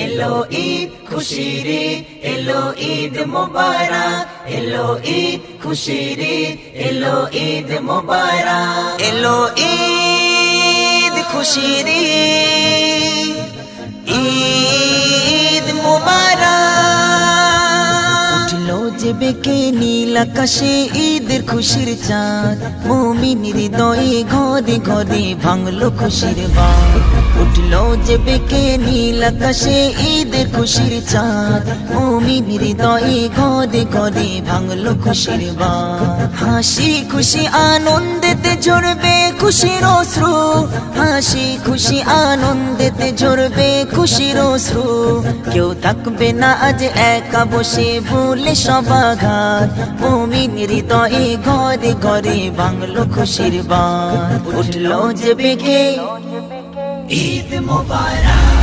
এলো ঈদ খুশির ঈদ, এলো ঈদ মোবারক, এলো ঈদ খুশির ঈদ, এলো ঈদ মোবারক, এলো ঈদ খুশির ঈদ, ঈদ মোবারক। উঠলো যে বেকে নীল আকাশে ঈদের খুশির চাঁদ, মুমিন হৃদয়ে ঘরে ঘরে ভাঙলো খুশির বাঁধ। উঠলো যে বেকে নীল আকাশে ঈদের খুশির চাঁদ, মুমিন হৃদয়ে ঘরে ঘরে ভাঙলো খুশির বাঁধ। হাসি খুশি আনন্দেতে ঝরবে খুশির অশ্রু, হাসি খুশি আনন্দেতে ঝরবে খুশির অশ্রু। কেউ থাকবে না আজ একা বসে ভুলে সব আঘাত, মুমিন হৃদয়ে ঘরে ঘরে ভাঙলো খুশির বাঁধ। উঠলো যে বেকে ঈদ মোবারক,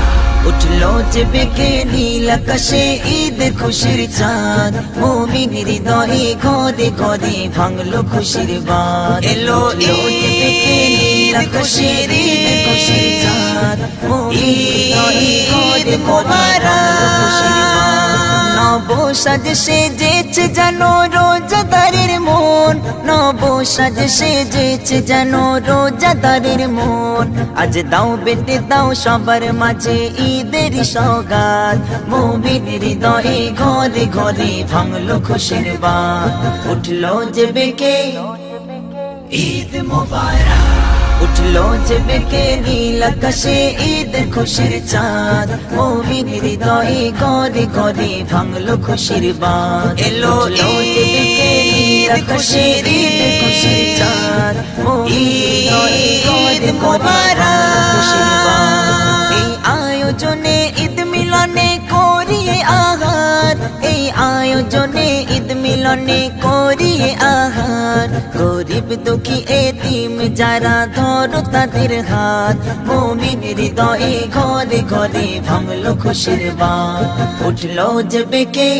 উঠলো যে বেকে নীল আকাশে ঈদের খুশির চাঁদ, মুমিন হৃদয়ে ঘরে ঘরে ভাঙলো খুশির বাঁধ। এলো ঈদ বেকে নীল আকাশে ঈদের খুশির চাঁদ, মুমিন হৃদয়ে ঘরে মোবারক খুশির বাঁধ। নব সাজ সেজেছে যেন রোজাদারের মন, নব সাজ সেজেছে যেন রোজাদারের মন। আজ দাও বেটে দাও সবার মাঝে ঈদের সওগাত, মুমিন হৃদয়ে ঘরে ঘরে ভাঙলো খুশির বাঁধ। উঠলো যে বেকে ঈদ মোবারক, উঠলো যে বেকে নীল আকাশে ঈদের খুশির চাঁদ, মুমিন হৃদয়ে ঘরে ঘরে ভাঙলো খুশির বাঁধ। এলো যে বেকে নীল আকাশে ঈদের খুশির চাঁদ, মুমিন হৃদয়ে ঘরে ঘরে খুশির বাঁধ। এই আয়োজনে ঈদ মিলনে করিয়ে আহার, এই আয়োজনে ঈদ মিলনে করিয়ে আহার। গরিব দুঃখী এতিম যারা ধরো তাদের হাত, মুমিন হৃদয়ে ঘরে ঘরে ভাঙলো খুশির বাঁধ। উঠলো যে বেকে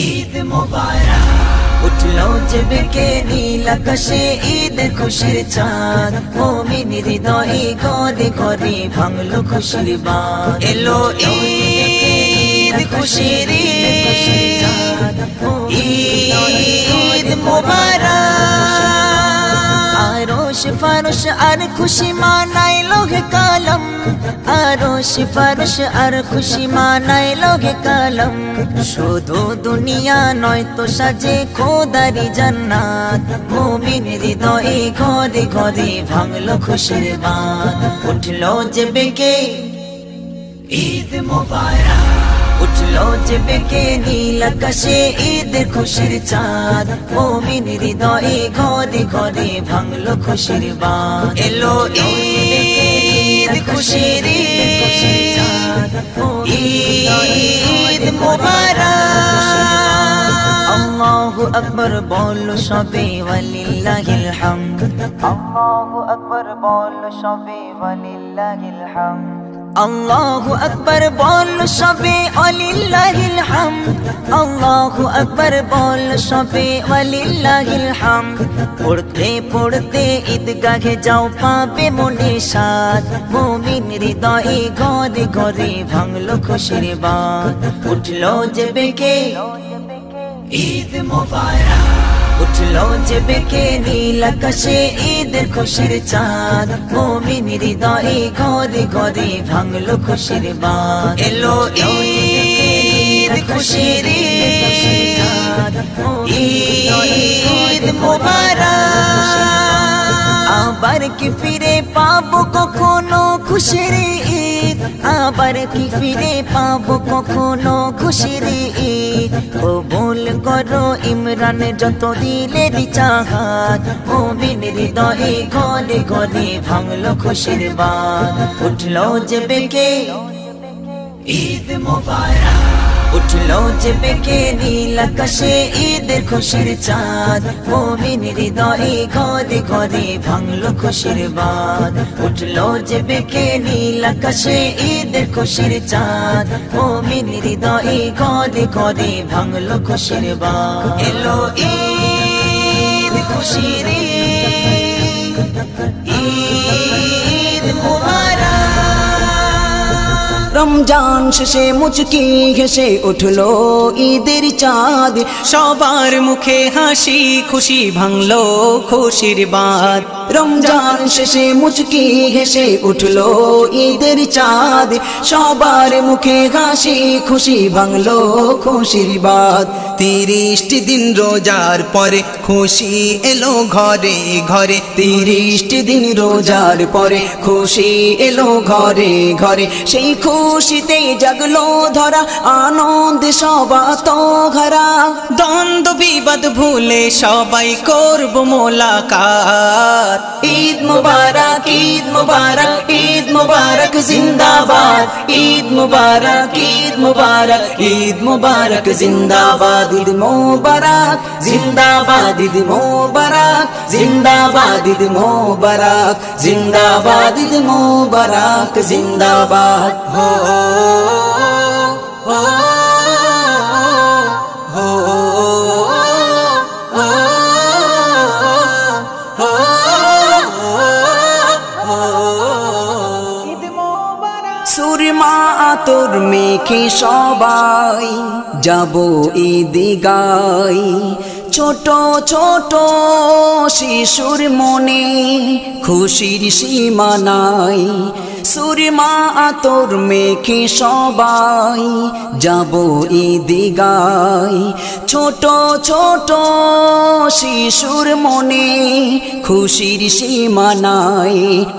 ঈদ মোবারক, উঠলো যে বেকে নীল আকাশে ঈদের খুশির চাঁদ, মুমিন হৃদয়ে ঘরে ঘরে ভাঙলো খুশির বাঁধ। এলো ঈদ খুশির ঈদ, ঈদ মোবারক। আরশ ফারশ আর খুশি মানাইলো হে কালম, আরশ ফারশ আর খুশি মানাইলো হে কালম। শুধু দুনিয়া নয় তো সাজে খোদারি জান্নাত, মুমিন হৃদয়ে ঘরে ঘরে ভাঙলো খুশির বাঁধ। উঠলো যে বেকে ঈদ মোবারক, উঠলো যে বেকে নীল আকাশে ঈদের খুশির চাঁদ, মুমিন হৃদয়ে ঘরে ঘরে ভাঙলো খুশির বাঁধ। এলো ঈদ খুশির ঈদ, ঈদ মোবারক। আল্লাহু আকবার বলো সবে ওয়ালিল্লাহিল হামদ, আল্লাহু আকবার বলো সবে ওয়ালিল্লাহিল হামদ। আল্লাহু আকবার বলো সবে ওয়ালিল্লাহিল হামদ, আল্লাহু আকবার বলো সবে ওয়ালিল্লাহিল হামদ। পড়তে পড়তে ঈদগাহে যাও পাবে মনে সাথ, মুমিন হৃদয়ে ঘরে ঘরে ভাঙলো খুশির বাঁধ। উঠলো যে বেকে ঈদ মোবারক, উঠলো যে বেকে নীল আকাশে ঈদের খুশির চাঁদ, মুমিন হৃদয়ে ঘরে ঘরে ভাঙলো খুশির বাঁধ। এলো ঈদ খুশির ঈদ, ঈদ মোবারক। আবার কি ফিরে পাবো কখনো খুশির ঈদ, আবার কি ফিরে পাবো কখনো খুশির ঈদ। কবুল করো ইমরান যত দিলের চাহাত, মুমিন হৃদয়ে ঘরে ঘরে ভাঙলো খুশির বাঁধ। উঠলো যে বেকে ঈদ মোবারক, উঠলো যে বেকে নীল আকাশে ঈদের খুশির চাঁদ, মুমিন হৃদয়ে ঘরে ঘরে ভাঙলো খুশির বাঁধ। উঠলো যে বেকে নীল আকাশে ঈদের খুশির চাঁদ, মুমিন হৃদয়ে ঘরে ঘরে ভাঙলো খুশির বাঁধ। এলো ঈদ খুশির ঈদ, ঈদ মোবারক। রমজান শেষে মুচকি হেসে উঠলো ঈদের চাঁদ, সবার মুখে হাসি খুশি ভাঙলো খুশির বাঁধ। রমজান শেষে মুচকি হেসে উঠলো ঈদের চাঁদ, সবার মুখে হাসি খুশি ভাঙলো খুশির বাঁধ। 30টি দিন রোজার পরে খুশি এলো ঘরে ঘরে, 30টি দিন রোজার পরে খুশি এলো ঘরে ঘরে, সেই খুশিতে জাগলো ধরা আনন্দ সবাত ঘরা। দ্বন্দ্ব বিবাদ ভুলে সবাই করব মোলাকাত। ঈদ মুবারক ঈদ মুবারক ঈদ মুবারক জিন্দাবাদ, ঈদ মুবারক ঈদ মুবারক ঈদ মুবারক জিন্দাবাদ। ঈদ মুবারক জিন্দাবাদ ঈদ মুবারক জিন্দাবাদ ঈদ মুবারক জিন্দাবাদ ঈদ মুবারক জিন্দাবাদ। হো হো সুরমা আতর মেখে সবাই যাব ঈদগাহ, ছোট ছোট শিশুর মনে খুশির সীমা নাই। সুরমা আতর মেখে সবাই যাব ঈদগাহ, ছোট ছোট শিশুর মনে খুশির সীমা নাই।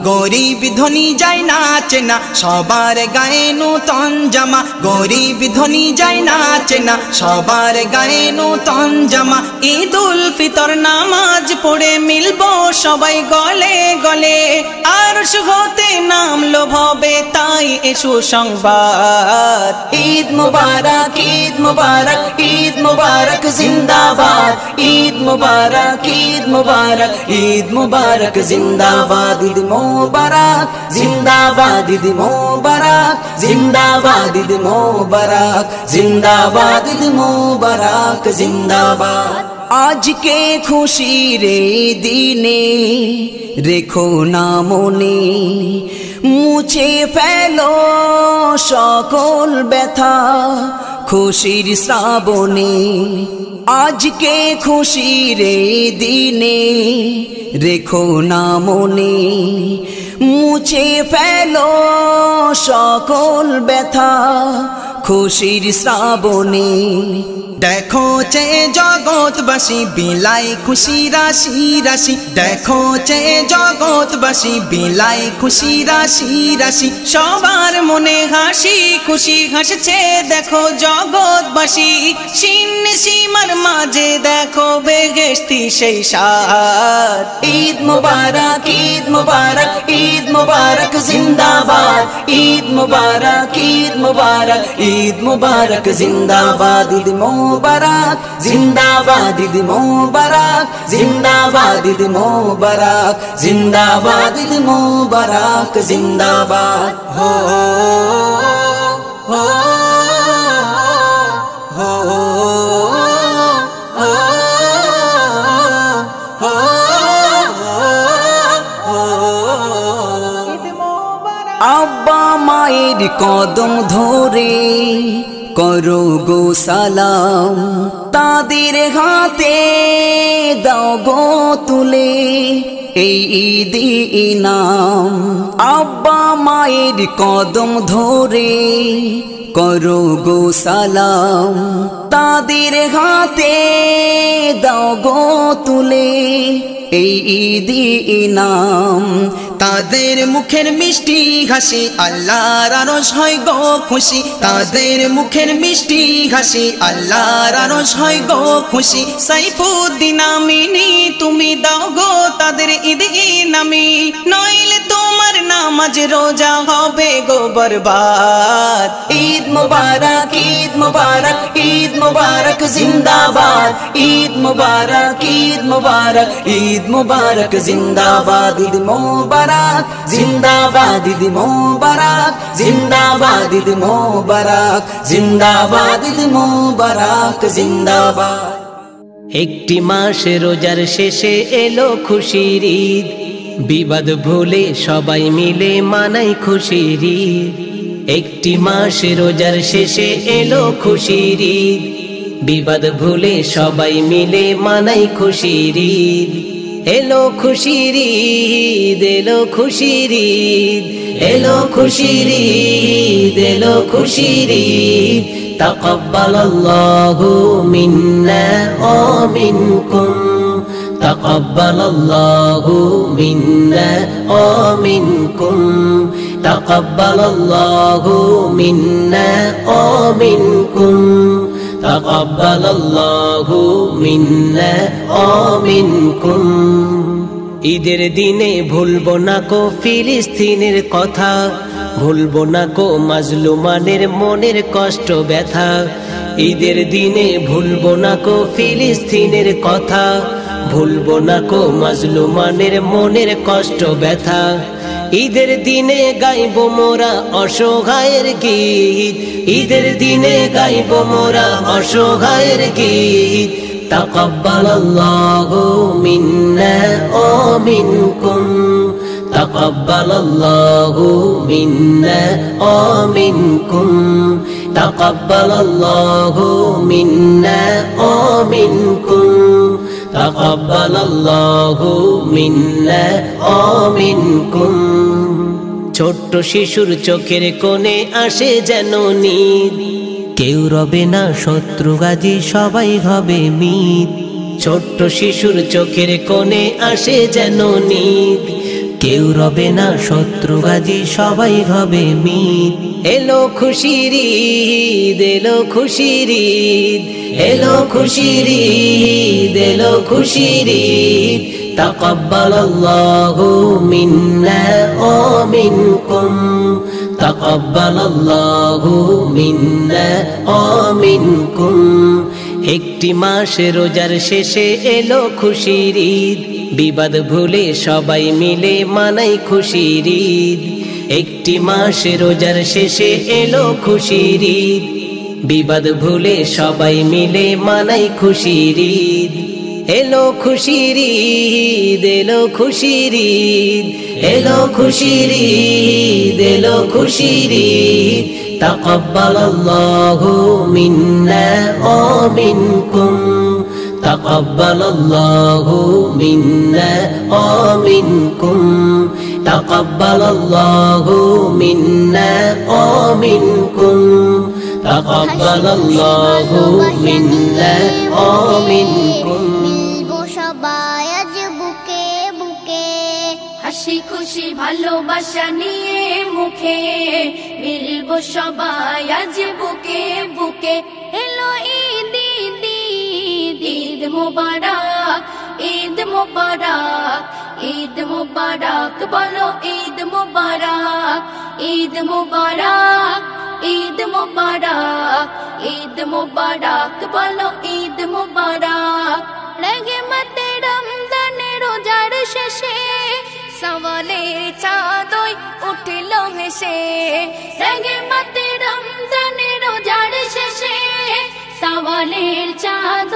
গরিব ধনী যায় নাচে না, সবার গায়ে নূতন জামা। গরিব ধনী যায় নাচে না, সবার গায়ে নূতন জামা। ঈদুল ফিতর নামাজ পড়ে মিলবো সবাই গলে গলে, আরশ হতে নামলো ভবে তাই এসো সংবাদ। ঈদ মুবারক ঈদ মুবারক ঈদ মুবারক জিন্দাবাদ, ঈদ মুবারক ঈদ মুবারক ঈদ মুবারক জিন্দাবাদ। ঈদ মুবারক জিন্দাবাদ ঈদ মুবারক জিন্দাবাদ ঈদ মুবারক জিন্দাবাদ ঈদ মুবারক জিন্দাবাদ। আজকে খুশির দিনে রেখো না মনে, মুছে ফেলো সকল ব্যথা খুশির শ্রাবণে। আজকে খুশির দিনে রেখো না মনে, মুছে ফেলো সকল ব্যথা খুশির শ্রাবণে। দেখো চে জগৎবাসী বিলাই খুশি রাশি রাশি, দেখো চে জগৎবাসী বিলাই খুশি রাশি রাশি। সবার মনে হাসি খুশি হাসছে দেখো জগৎবাসী, শীর্ণ সীমার মাঝে দেখো বেহেশতি সেই সাদ। ঈদ মুবারক ঈদ মুবারক ঈদ মুবারক জিন্দাবাদ, ঈদ মুবারক ঈদ মুবারক ঈদ মুবারক জিন্দাবাদ। ঈদ মুবারক জিন্দাবাদ ঈদ মুবারক জিন্দাবাদ ঈদ মুবারক জিন্দাবাদ ঈদ মুবারক জিন্দাবাদ। হো হো হো আব্বা মায়ের কদম ধরে করো গো সালাম, তাদের হাতে দাও গো তুলে এই ঈদি ইনাম। আব্বা মায়ের কদম ধরে করো গো সালাম, তাদের হাতে দাও গো তুলে এই ঈদি ইনাম। তাদের মুখের মিষ্টি হাসি আল্লাহর আরশ হয় গো খুশি, তাদের মুখের মিষ্টি হাসি আল্লাহর আরশ হয় গো খুশি। সাইফুদ্দিন আমিনী তুমি দাও গো তাদের ঈদ ইনামি, নইলে তোমার নামাজ রোজা হবে গো বরবাদ। ঈদ মুবারক ঈদ মুবারক ঈদ মুবারক জিন্দাবাদ, ঈদ মুবারক ঈদ মুবারক ঈদ মুবারক জিন্দাবাদ। ঈদ মুবারক জিন্দাবাদ ঈদ মুবারক জিন্দাবাদ ঈদ মুবারক জিন্দাবাদ ঈদ মুবারক জিন্দাবাদ। একটি মাস রোজার শেষে এলো খুশির ঈদ, বিবাদ ভুলে সবাই মিলে মানাই খুশির ঈদ। একটি মাসে রোজার শেষে এলো খুশির ঈদ, বিবাদ ভুলে সবাই মিলে মানাই খুশির ঈদ। এলো খুশির ঈদ, এলো খুশির ঈদ, এলো খুশির ঈদ, এলো খুশির ঈদ। তাকাব্বালাল্লাহু মিন্না ওয়া মিনকুম, তাকাব্বালাল্লাহু মিন্না ওয়া মিনকুম, তাকাব্বালাল্লাহু মিন্না ওয়া মিনকুম, তাকাব্বালাল্লাহু মিন্না ওয়া মিনকুম। ঈদের দিনে ভুলবো না কো ফিলিস্তিনের কথা, ভুলবো না কো মাজলুমানের মনের কষ্ট ব্যথা। ঈদের দিনে ভুলবো না কো ফিলিস্তিনের কথা, ভুলবো না কো মাজলুমানের মনের কষ্ট ব্যথা। ঈদের দিনে গাইবো মোরা অসহায়ের গীত, ঈদের দিনে গাইবো মোরা অসহায়ের গীত। তাকাব্বালাল্লাহু মিন্না ওয়া মিনকুম, তাকাব্বালাল্লাহু মিন্না ওয়া মিনকুম, তাকাব্বালাল্লাহু মিন্না ওয়া মিনকুম, তাকাব্বালাল্লাহু মিন্না ওয়া মিনকুম। ছোট্ট শিশুর চোখের কোণে আসে যেন নিদ, কেউ রবে না শত্রু গাজী সবাই হবে মিত। ছোট্ট শিশুর চোখের কোণে আসে যেন নিদ, কেউ রবে না শত্রু গাজী সবাই হবে মিত। এলো খুশির ঈদ, এলো খুশির ঈদ, এলো খুশির ঈদ, এলো খুশির ঈদ। তাকাব্বালাল্লাহু মিন্না ওয়া মিনকুম, তাকাব্বালাল্লাহু মিন্না ওয়া মিনকুম। একটি মাসে রোজার শেষে এলো খুশির ঈদ, বিবাদ ভুলে সবাই মিলে মানাই খুশির ঈদ। একটি মাসে রোজার শেষে এলো খুশির ঈদ, বিবাদ ভুলে সবাই মিলে মানাই খুশির ঈদ। এলো খুশির ঈদ, এলো খুশির ঈদ, এলো খুশির ঈদ, এলো খুশির ঈদ। তাকাব্বালাল্লাহু মিন্না ওয়া মিনকুম, তাকাব্বালাল্লাহু মিন্না ওয়া মিনকুম, তাকাব্বালাল্লাহু মিন্না ওয়া মিনকুম, তাকাব্বালাল্লাহু মিন্না ওয়া মিনকুম। সবাই আজ বুকে বুকে হাসি খুশি ভালোবাসা নিয়ে মুখে, মিলবো সবাই আজ বুকে বুকে। এলো ঈদ ঈদ ঈদ, ঈদ মুবারক, ঈদ মুবারক, ঈদ মুবারক, বলো ঈদ মুবারক, ঈদ মুবারক, ঈদ মুবারক, ঈদ মুবারক, বলো ঈদ মুবারক। লগে মতে রমজানে রোজার শেষে সওয়ালের চাঁদ উঠল হেসে, লগে মতে রমজানে রোজার শেষে সওয়ালের চাঁদ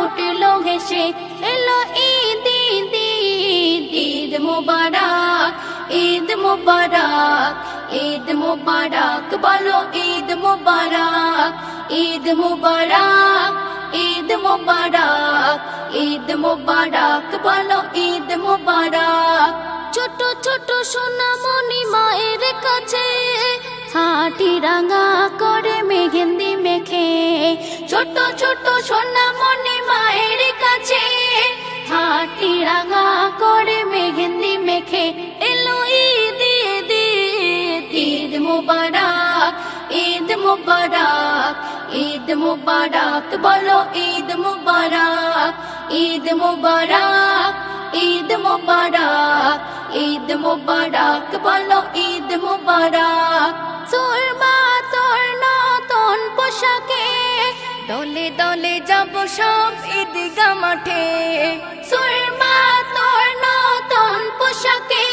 উঠল হেসে। এলো ঈদ ঈদ ঈদ, ঈদ মুবারক, ঈদ মুবারক, ঈদ মুবারক, বলো ঈদ মুবারক, ঈদ মুবারক, ঈদ মুবারক, ঈদ মুবারক, বলো ঈদ মুবারক। ছোট ছোট সোনামণি মায়ের কাছে হাঁটি রাঙা করে মেহেন্দি মেখে, ছোট ছোট সোনামণি মায়ের কাছে হাঁটি রাঙা করে মেহেন্দি মেখে। এলো ঈদ ঈদ ঈদ, ঈদ মুবারক, ঈদ মুবারক, ঈদ মুবারক, বলো ঈদ মুবারক, ঈদ মুবারক, ঈদ মুবারক, ঈদ মুবারক, বলো ঈদ মুবারক। সুরমা তোর নতুন পোশাকে দলে দলে যাব সব ঈদগা মাঠে, সুরমা তোর নতুন পোশাকে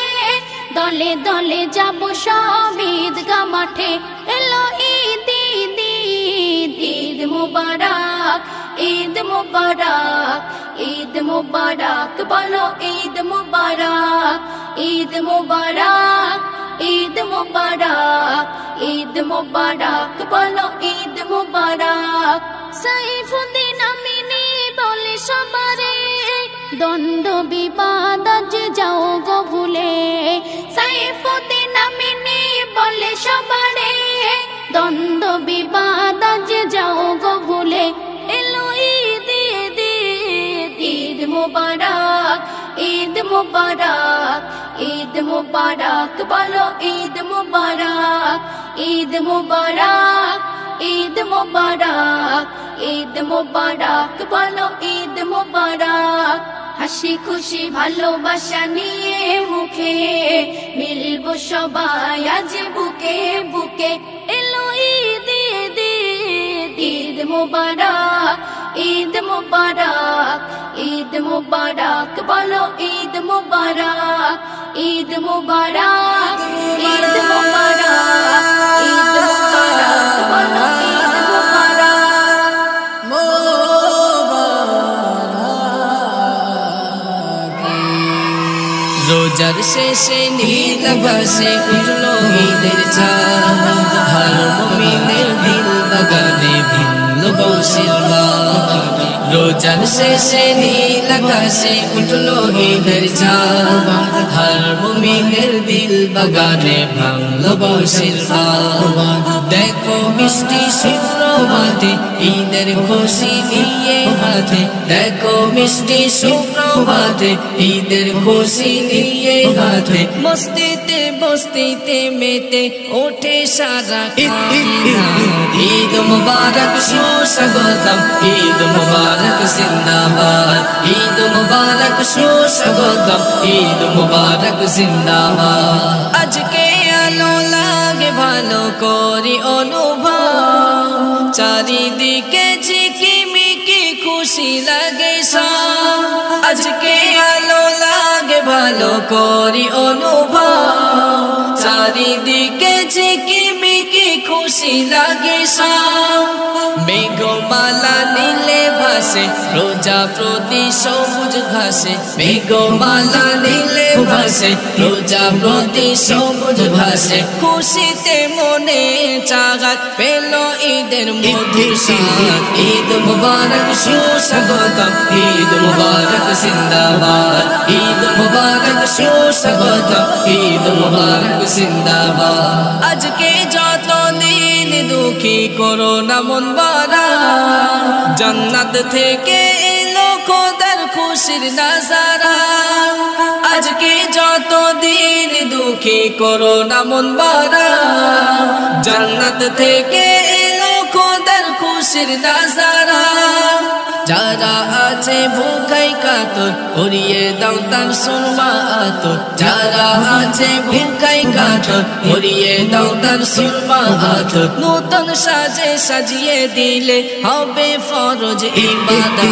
দলে দলে যাব সব ঈদগা মাঠে। এলো ঈদ ঈদ ঈদ, ঈদ মুবারক, ঈদ মুবারক, ঈদ মুবারক, বলো ঈদ মুবারক, ঈদ মুবারক, ঈদ মুবারক ঈদ মুবারক বলো ঈদ মুবারক সাইফুদ্দিন আমিনী বলে সবারে দ্বন্দ্ব বিবাদ আজ যাও গো ভুলে সাইফুদ্দিন আমিনী বলে সবারে দ্বন্দ্ব বিবাদ আজ যাও গো ভুলে এলো ঈদ ঈদ ঈদ মুবারক ঈদ মুবারক ঈদ মুবারক বলো ঈদ মুবারক ঈদ মুবারক ঈদ মুবারক ঈদ মুবারক বলো ঈদ মুবারক হাসি খুশি ভালোবাসা নিয়ে মুখে মিলবো সবাই আজ বুকে বুকে এলো ঈদ ঈদ ঈদ মুবারক ঈদ মুবারক ঈদ মুবারক বলো ঈদ মুবারক ঈদ মুবারক ঈদ মুবারক ঈদ মুবারক বলো ঈদ রোজার শেষে নীল আকাশে উঠলো ঈদের চাঁদ হর মুমিনের দিল বাগানে ভিন্ন বংশের বাগ রোজার শেষে নীল আকাশে উঠলো ঈদের চাঁদ হর মুমিনের দিল বাগানে ভাঙলো বংশের বাগ দেখো মিষ্টি সুপ্রভাতে ঈদের খুশি নিয়ে হাতে দেখো মিষ্টি সুপ্রভাতে ঈদের খুশি নিয়ে হাতে মস্তিতে বস্তিতে মেতে ওঠে সারা ঈদ মুবারক সুস্বাগতম ঈদ মুবারক জিন্দাবাদ ঈদ মুবারক সুস্বাগতম ঈদ মুবারক জিন্দাবাদ আজকে আলো লাগে ভালো করি অনুভব চারিদিকে ঝিকিমিকি খুশি লাগে সব আজকে আলো লাগে ভালো করি অনুভব চারিদিকে ঝিকিমিকি খুশি লাগে সব মেঘমালা নীলে ভাসে রোজা প্রতি সবুজ ঘাসে মেঘমালা নীলে ভাসে রোজা প্রতি সবুজ ঘাসে খুশিতে মনে চাগাত পেল ঈদের মধুর স্বাদ ঈদ মুবারক সুস্বাগতম ঈদ মুবারক জিন্দাবাদ ঈদ মুবারক সুস্বাগতম ঈদ মুবারক জিন্দাবাদ আজকে যত দিন দুঃখী করো না মন বাড়া জান্নাত থেকে এলো খোদার খুশির নাজারা আজকে যত দিন দুঃখী করো না মন বাড়া জান্নাত থেকে এলো খোদার খুশির নাজারা যারা আছে ভুখাই কাতর উড়িয়ে দাও তার সুরমা আতর যারা আছে ভুখাই কাতর উড়িয়ে দাও তার সুরমা আতর নতুন সাজে সাজিয়ে দিলে হবে ফরজ ইবাদত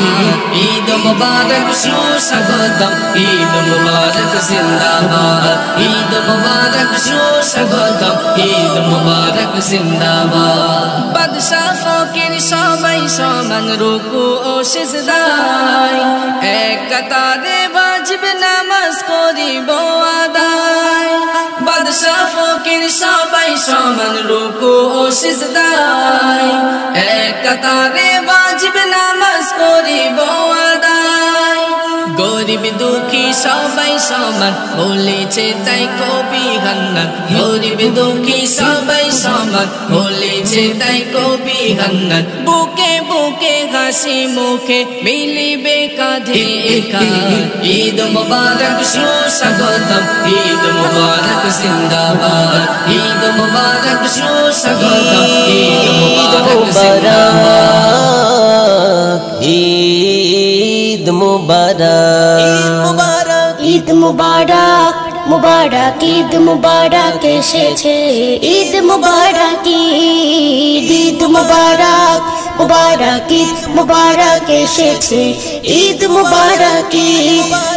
ঈদ মুবারক সুস্বাগতম ঈদ মুবারক জিন্দাবাদ ঈদ মুবারক সুস্বাগতম ঈদ মুবারক জিন্দাবাদ বাদশা ফকির সবাই সমান রুকু ও সিজদায় এক কাতারে ওয়াজিব নামাজ করিব আদায় বাদশা ফকির সবাই সমান রুকু ও সিজদায় এক কাতারে ওয়াজিব নামাজ করিব আদায় গরিব দুঃখী সবাই সমান বলেছে তাই কবি হান্নান গরিব দুঃখী সবাই সমান বলেছে তাই কবি হান্নান বুকে বুকে হাসি মুখে মিলিবে কাঁধে কাঁধ ঈদ মুবারক সুস্বাগতম ঈদ মুবারক জিন্দাবাদ ঈদ মুবারক সুস্বাগতম ঈদ মুবারক জিন্দাবাদ ঈদ মুবারক ঈদ মুবারক মুবারক ঈদ মুবারক এসেছে ঈদ মুবারক ঈদ মুবারক মুবারক ঈদ মুবারক এসেছে ঈদ মুবারক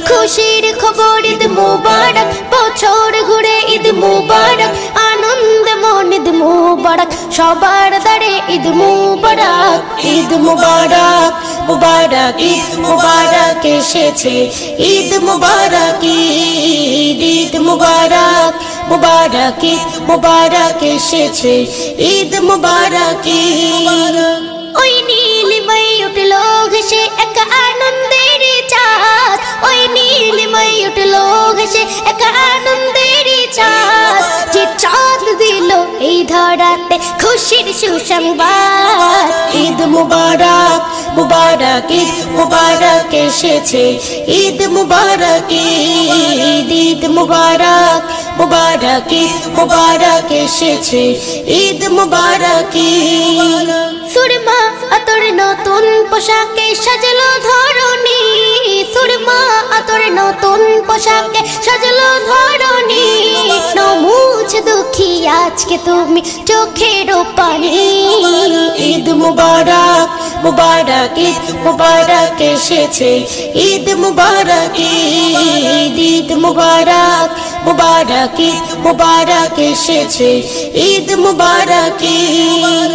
খুশির খবর ঈদ মুবারক বছর ঘুরে ঈদ মুবারক আনন্দ মন ঈদ মুবারক সবার দারে ঈদ মুবারক ঈদ মুবারক মুবারক ঈদ মুবারক এসেছে ঈদ মুবারক ঈদ মুবারক মুবারক ঈদ মুবারক এসেছে ঈদ মুবারক ঈদ ওই নীলিমায় উঠলো ঘেসে এক আনন্দের চাঁদ ওই নীলিমায় উঠলো ঘেসে এক আনন্দের চাঁদ যে চাঁদ দিল এই ধরাতে খুশির সুসংবাদ ঈদ মুবারক মুবারক ঈদ মুবারক এসেছে ঈদ মুবারক ঈদ ঈদ মুবারক মুবারক ঈদ মুবারক এসেছে ঈদ মুবারক ঈদ সুরমা আতর নতুন পোশাকে সাজলো ধরণী সুরমা আতর নতুন পোশাকে সাজলো ধরণী নমুছ দুঃখী আজকে তুমি চোখের পানি ঈদ মুবারক মুবারক ঈদ মুবারক এসেছে ঈদ মুবারক ঈদ ঈদ মুবারক মুবারক ঈদ মুবারক এসেছে ঈদ মুবারক ঈদ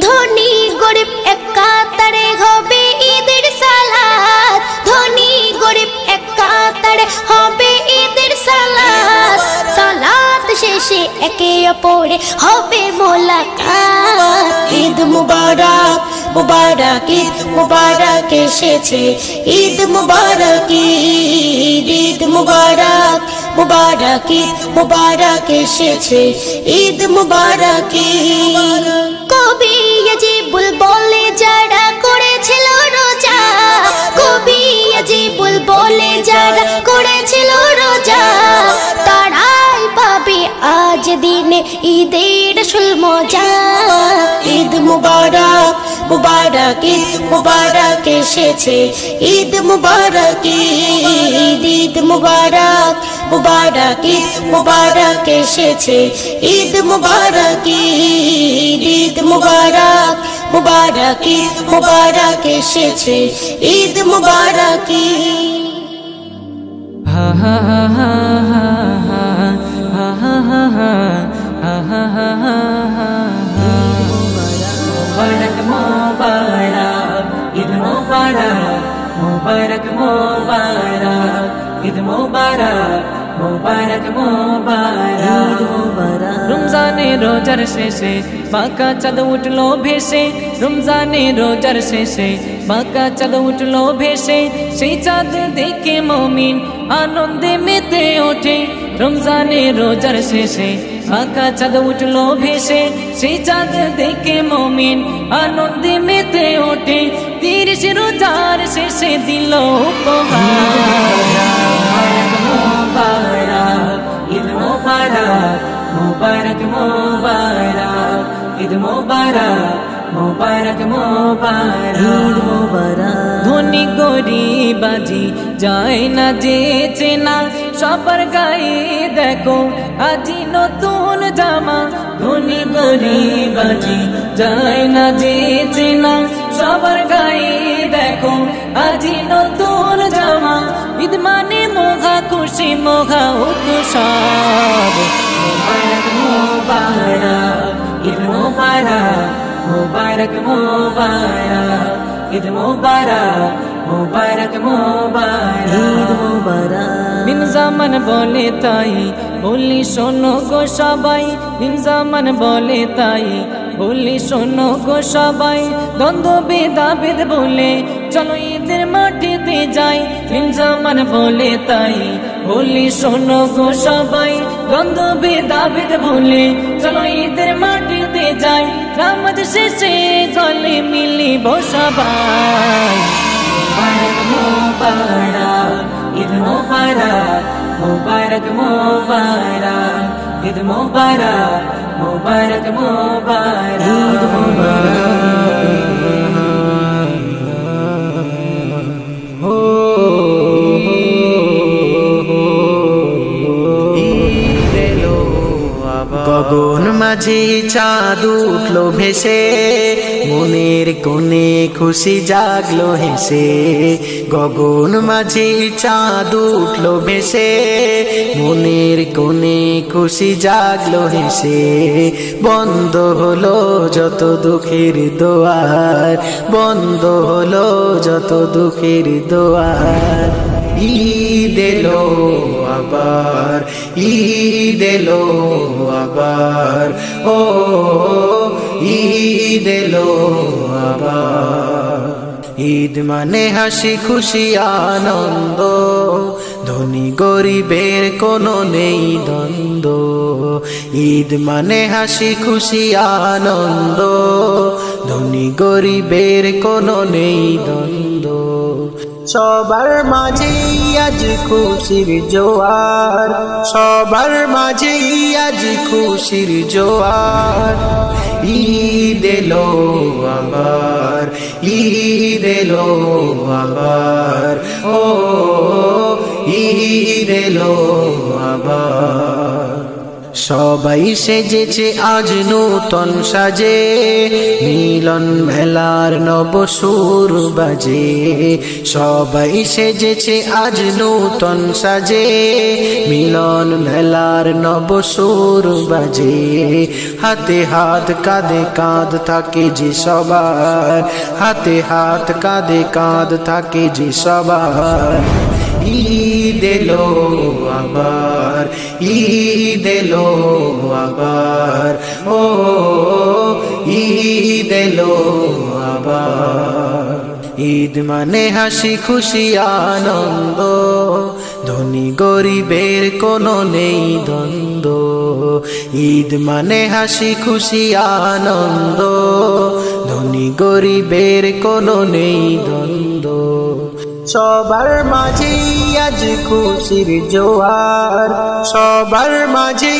ধনী গরিব এক কাতারে হবে ঈদের সালাত ধনী গরিব এক কাতারে হবে ঈদের সালাত সালাত শেষে একে অপরে হবে মোলাকাত ঈদ মুবারক মুবারক ঈদ মুবারক এসেছে ঈদ মুবারক ঈদ ঈদ মুবারক মুবারক ঈদ মুবারক এসেছে ঈদ মুবারক ঈদ কবি আজিবুল বলে যারা করেছিল রোজা কবি আজিবুল বলে যারা করেছিল রোজা তারাই পাবে আজ দিনে ঈদের আসল মজা ঈদ মুবারক মুবারক ঈদ মুবারক এসেছে ঈদ মুবারক ঈদ ঈদ মুবারক মুবারক ঈদ মুবারক এসেছে ঈদ মুবারক ঈদ ঈদ মুবারক মুবারক ঈদ মুবারক এসেছে ঈদ মুবারক ঈদ হা হা হা হা হা হা হা হা হা হা হা মুবারক মুবারক ঈদ মুবারক মুবারক মুবারক ঈদ মুবারক মুবারক মুবারক রমজানে রোজার শেষে বাঁকা চাঁদ উঠলো ভেসে রমজানে রোজার শেষে বাঁকা চাঁদ উঠলো ভেসে সেই চাঁদ দেখে মুমিন আনন্দে মেতে ওঠে রমজানে রোজার শেষে বাঁকা চাঁদ উঠলো ভেসে সেই চাঁদ দেখে মুমিন আনন্দে মেতে ওঠে 30 রোজার শেষে দিল উপহার মুবারক ঈদ মুবারক মুবারক মুবারক ঈদ মুবারক মুবারক মুবারক ধনী গরিব আজি যায় না যে চেনা সবার গায়ে দেখো আজি নতুন জামা ধনী গরিব আজি যায় না যে চেনা সবার গায়ে দেখো আজি নতুন জামা ঈদ মানে মোঘা খুশি মোঘা উৎসব মুবারক মুবারক ঈদ মুবারক মুবারক মুবারক ঈদ মুবারক মুবারক মুবারক বিন জামান বলে তাই বলি শোনো গো সবাই বিন জামান বলে তাই বলি শোনো গো সবাই দ্বন্দ্ব ভেদাভেদ বলে চলো ঈদের মাঠেতে যাই বিন জামান বলে তাই বলি শোনো গো সবাই দ্বন্দ্ব ভেদাভেদ বলে চলো ঈদের মাঠেতে যাই নামাজ শেষে গলে মিলিব সবাই মুবারক মুবারক ঈদ মুবারক মুবারক মুবারক ঈদ মুবারক মুবারক মুবারক ঈদ গগন মাঝে চাঁদ উঠলো ভেসে মনের কোণে খুশি জাগলো হেসে গগন মাঝে চাঁদ উঠলো ভেসে মনের কোণে খুশি জাগলো হেসে বন্ধ হলো যত দুঃখের দোয়ার বন্ধ হলো যত দুঃখের দোয়ার ঈদ এলো আবার, ঈদ এলো আবার, ও ঈদ এলো আবার। ঈদ মানে হাসি খুশি আনন্দ, ধনী গরিবের কোনো নেই দ্বন্দ্ব। ঈদ মানে হাসি খুশি আনন্দ, ধনী গরিবের কোনো নেই দ্বন্দ্ব। সবার মাঝে আজ খুশির জোয়ার, সবার মাঝে আজ খুশির জোয়ার। ঈদ এলো আবার, ঈদ এলো আবার, ও ঈদ এলো আবার। সবাই সেজেছে আজ নূতন সাজে, মিলন মেলার নব সুর বাজে। সবাই সেজেছে আজ নূতন সাজে, মিলন মেলার নব সুর বাজে। হাতে হাত কাঁধে কাঁধ থাকে যে সবার, হাতে হাত কাঁধে কাঁধ থাকে যে সবার। ঈদ এলো আবার, ঈদ এলো আবার, ও ঈদ এলো আবার। ঈদ মানে হাসি খুশি আনন্দ, ধনী গরিবের কোনো নেই দ্বন্দ্ব। ঈদ মানে হাসি খুশি আনন্দ, ধনী গরিবের কোনো নেই দ্বন্দ্ব। সবার মাঝে আজ খুশির জোয়ার, সবার মাঝে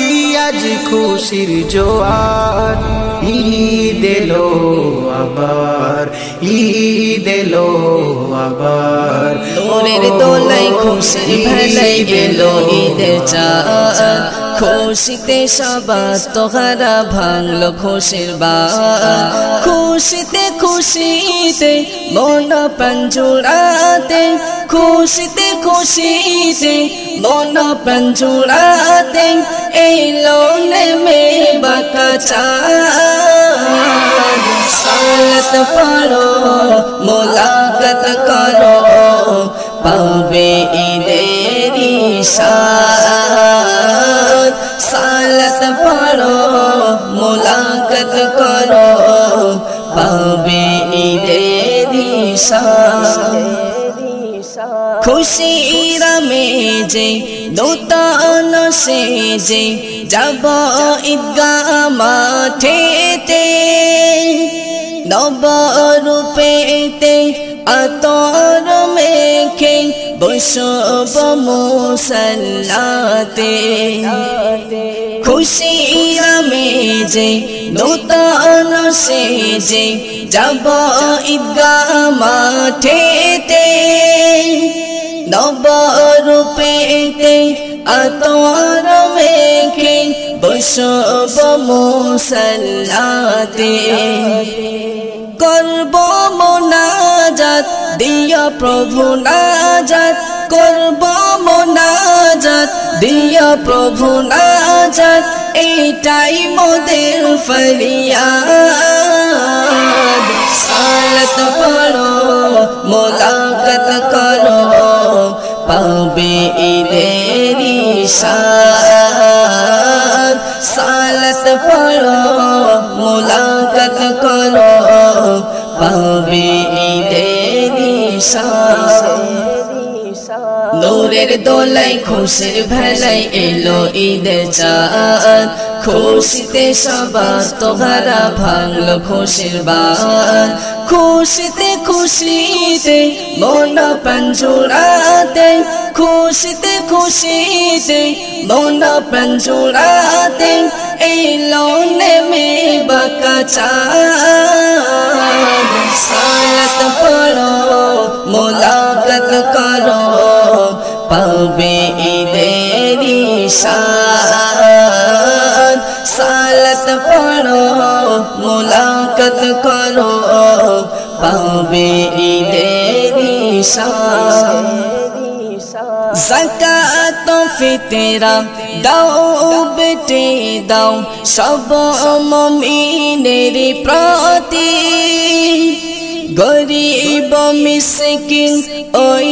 আজ খুশির জোয়ার। ঈদ এলো আবার, ঈদ এলো আবার। নূরের দোলাই খুশির ভেলাই এলো ঈদের চাঁদ, খুশিতে সবার তোহারা ভাঙলো খুশির বাঁধ। খুশিতে খুশিতে মন প্রাণ জুড়াতে, খুশিতে খুশিতে মন প্রাণ জুড়াতে এলো নেমে বাঁকা চাঁদ। সালাত পড়ো মোলাকাত করো, পাবে ঈদের ইশাদ। সালাত পড়ো মোলাকাত করো, পাবে ঈদের ইশাদ। খুশির মেজে নূতন সেজে যাব ঈদগাহ মাঠেতে, নব রূপেতে আতর মেখে বসব মুসল্লাতে। খুশির মেজে নূতন সেজে যাব ঈদগাহ মাঠেতে, নব রূপেতে আতর মেখে বসব মুসল্লাতে। করব মোনাজাত দিয়া প্রভু নাজাত, করব মোনাজাত দিয়া প্রভু নাজাত, এটাই মোদের ফরিয়াদ। সালাত পড়ো মোলাকাত করো, পাবে ঈদের ইশাদ। সালাত পড়ো মোলাকাত করো, পাবে ঈদের ইশাদ। নূরের দোলাই খুশির ভেলাই এলো ঈদের চাঁদ, খুশিতে সবার তোহারা ভাঙলো খুশির বাঁধ। খুশিতে খুশিতে মন প্রাণ জুড়াতে, খুশিতে খুশিতে মন প্রাণ জুড়াতে এলো নেমে বাঁকা চাঁদ। সালাত পড়ো মোলাকাত করো, পাবে ঈদের ইশাদ। সালাত পড়ো মোলাকাত করো, পাবে ঈদের ইশাদ। যাকাত ফিতরা দাও বেটে দাও সব মুমিনের প্রতি, গরিব মিসকিন ওই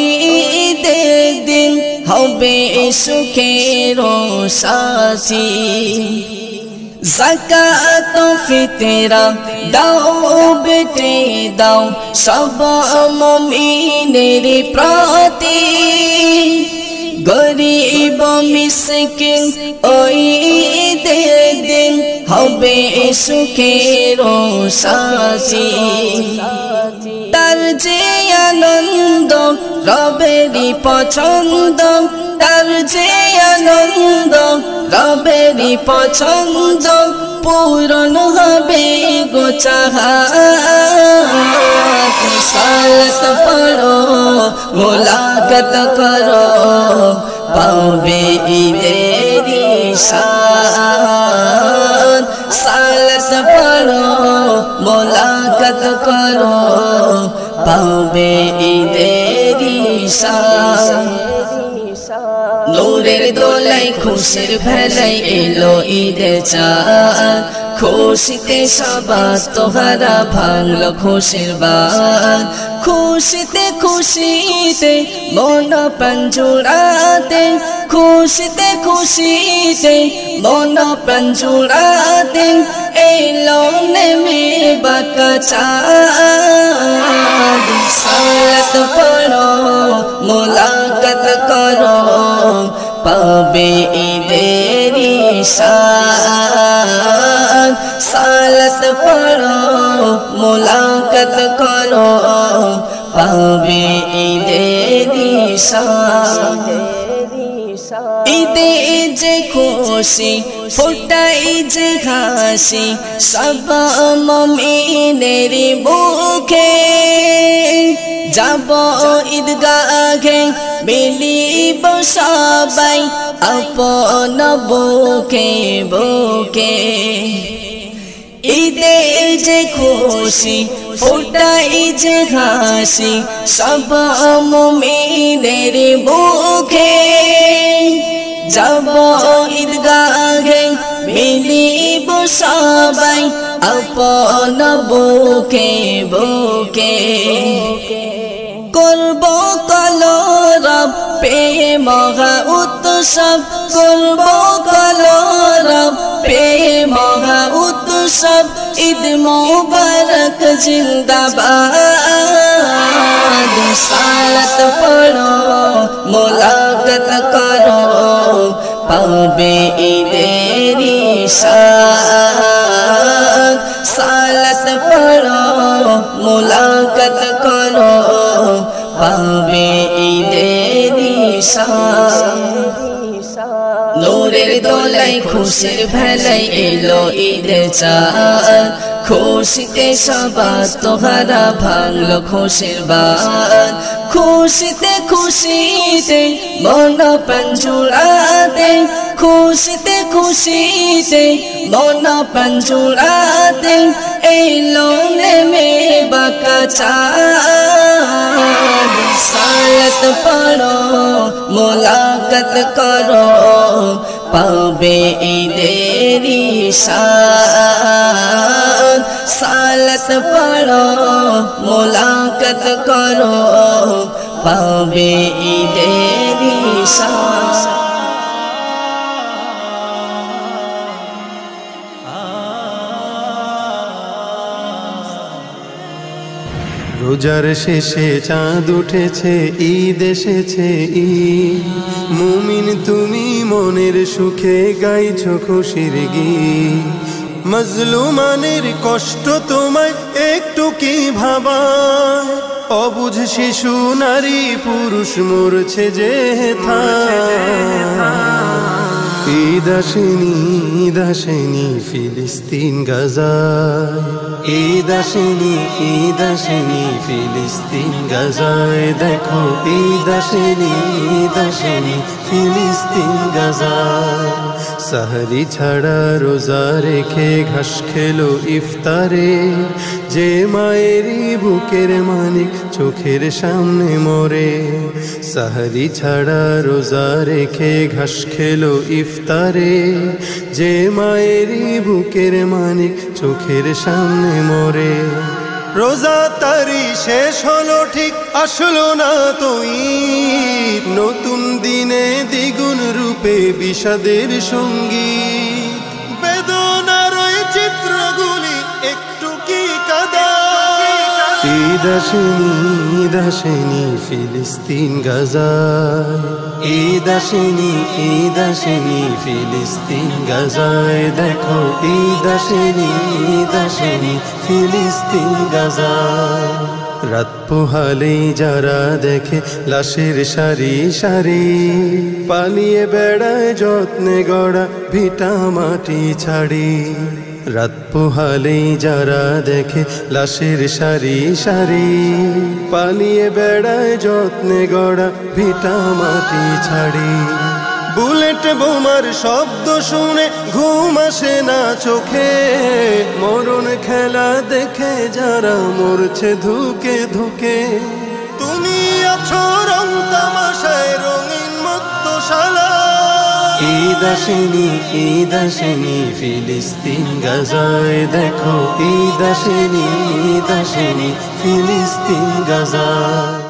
ঈদের হবে সুখের সাথী যাকাত ফিতরা দাও বেটে দাও সব মুমিনের প্রতি গরিব মিসকিন ওই দিন হবে সুখের সাথী তার যে আনন্দ রবেরই পছন্দ তার যে আনন্দ রবেরই পছন্দ পূরণ হবে গোচাহাত সালাত পড়ো মুলাকাত করো পাবে ঈদের শান সালাত পড়ো মুলাকাত করো পাবে ঈদের শান নূরের দোলাই খুশির ভেলাই এলো ঈদের চাঁদ খুশিতে সবাত তোহারা ভাঙলো খুশির বাত খুশিতে খুশিতে মন প্রাণ জুড়াতে খুশিতে খুশিতে মন প্রাণ জুড়াতে এলো নেমে বাঁকা চাঁদ সালাত পড়ো মুলাকাত করো পাবে ঈদের শান সালাত পড়ো মুলাকাত করো পাবে ঈদের শান ঈদে যে খুশি ফোটাই যে হাসি সব মুমিনের বুকে যাব ঈদগাহে মিলিব সবাই আপন বুকে বুকে ঈদে যে খুশি ফোটাই যে হাসি সব মুমিনের বুকে যাব ঈদগাহে মিলিব সবাই আপন বুকে বুকে করব কলরব পে মহা উৎসব করব কলরব পে মহা উৎসব ঈদ মুবারক জিন্দাবাদ সালাত পড়ো মুলাকাত করো পাবে ঈদের শান সালাত পড়ো মুলাকাত করো পাবে ঈদের শান নূরের দোলাই খুশির ভেলাই এলো ঈদের চাঁদ খুশিতে সবাত তোহারা ভাঙলো খুশির বাত খুশিতে খুশিতে মন প্রাণ জুড়াতে খুশিতে খুশিতে মন প্রাণ জুড়াতে এলো নেমে বাঁকা চাঁদ সালাত পড়ো মুলাকাত করো পাবে ঈদের শান সালাত পড়ো মুলাকাত করো পাবে ঈদের শান রোজার শেষে চাঁদ উঠেছে ঈদ এসেছে ঈদ মুমিন তুমি মনের সুখে গাইছো খুশির গীত মজলুমানের কষ্ট তোমায় একটু কি ভাবায় অবুঝ শিশু নারী পুরুষ মরছে যে ঈদ আসেনি ফিলিস্তিন গাজায় ঈদ আসেনি ফিলিস্তিন গাজায় দেখো ঈদ আসেনি ফিলিস্তিন গাজায় সাহরি ছাড়া রোজা রেখে ঘাস খেলো ইফতারে যে মায়েরই বুকের মানিক চোখের সামনে মরে সাহরি ছাড়া রোজা রেখে ঘাস খেলো ইফতারে যে মায়েরই বুকের মানিক চোখের সামনে মরে রোজা তারি শেষ হলো ঠিক আসলো না তো ঈদ, নতুন দিনে দ্বিগুণ রূপে বিষাদের সঙ্গীত, বেদনার ওই চিত্রগুলি একটু কি কাদা। ঈদ আসেনি, ঈদ আসেনি ফিলিস্তিন গাজায়, ঈদ আসেনি, ঈদ আসেনি ফিলিস্তিন গাজায়, দেখো ঈদ আসেনি, ঈদ আসেনি ফিলিস্তিন গাজায়। রাত পোহালেই যারা দেখে লাশের সারি সারি, পালিয়ে বেড়ায় যত্নে গড়া ভিটা মাটি ছাড়ি। রাত পোহালেই যারা দেখে লাশের সারি সারি, পালিয়ে বেড়ায় যত্নে গড়া ভিটা মাটি ছাড়ি। বুলেট বোমার শব্দ শুনে ঘুম আসে না চোখে, মরণ খেলা দেখে যারা মরছে ধুকে ধুকে। তুমি আছো রং তামাশায় রঙিন মত্তশালা, ঈদ আসেনি, ঈদ আসেনি ফিলিস্তিন গাজায়, দেখো ঈদ আসেনি, ঈদ আসেনি ফিলিস্তিন গাজায়।